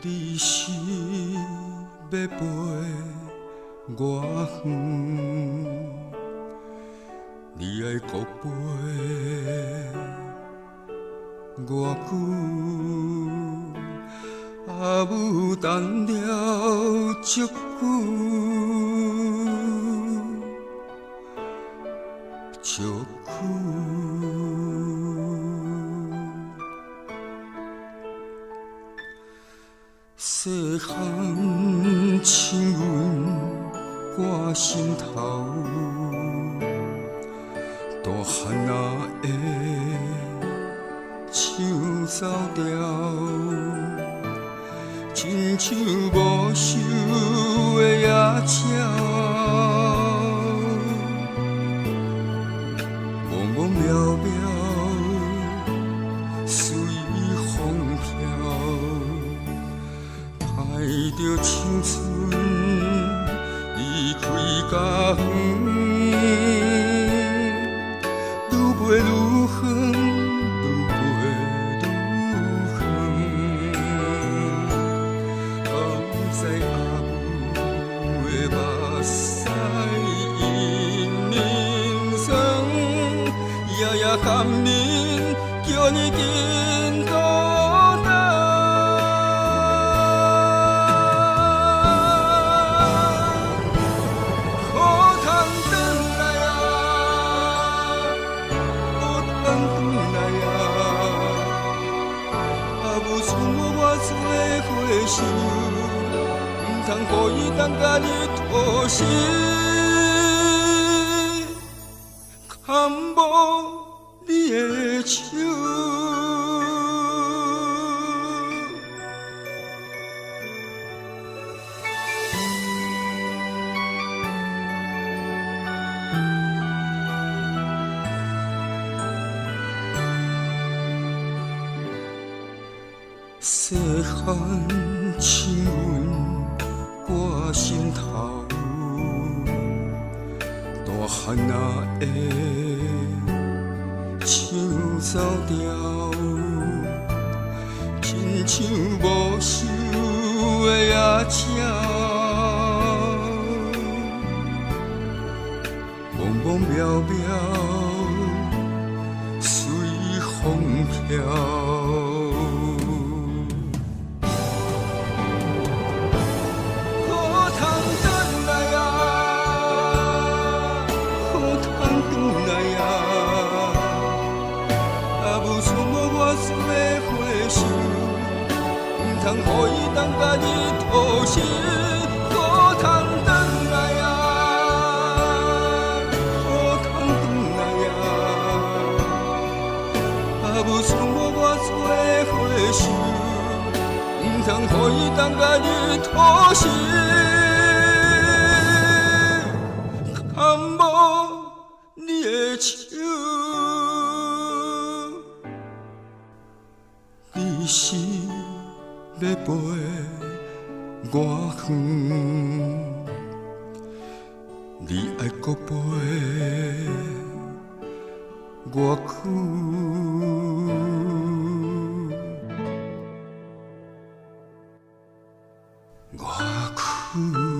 你是要陪我远，你爱搁陪我久，啊有等了足久，足久。细汉亲阮挂心头，大汉仔的唱走调，亲像无收的野鸟，茫茫渺渺，随风飘。爱着青春离开家园，愈飞愈远，愈飞愈远。敢知阿母的目屎因人酸，夜夜含忍，叫你紧倒。不通予伊当甲你拖死，牵无你的手。细汉亲阮挂心头，大汉仔的唱走调，亲像无收的野鸟，茫茫渺渺，随风飘。通予伊当甲你拖死，可通转来啊，可通转来啊，啊无剩我做伙想，毋通予伊当甲你拖死，牵无你的手，你是要陪我远，你爱搁陪我久，我久。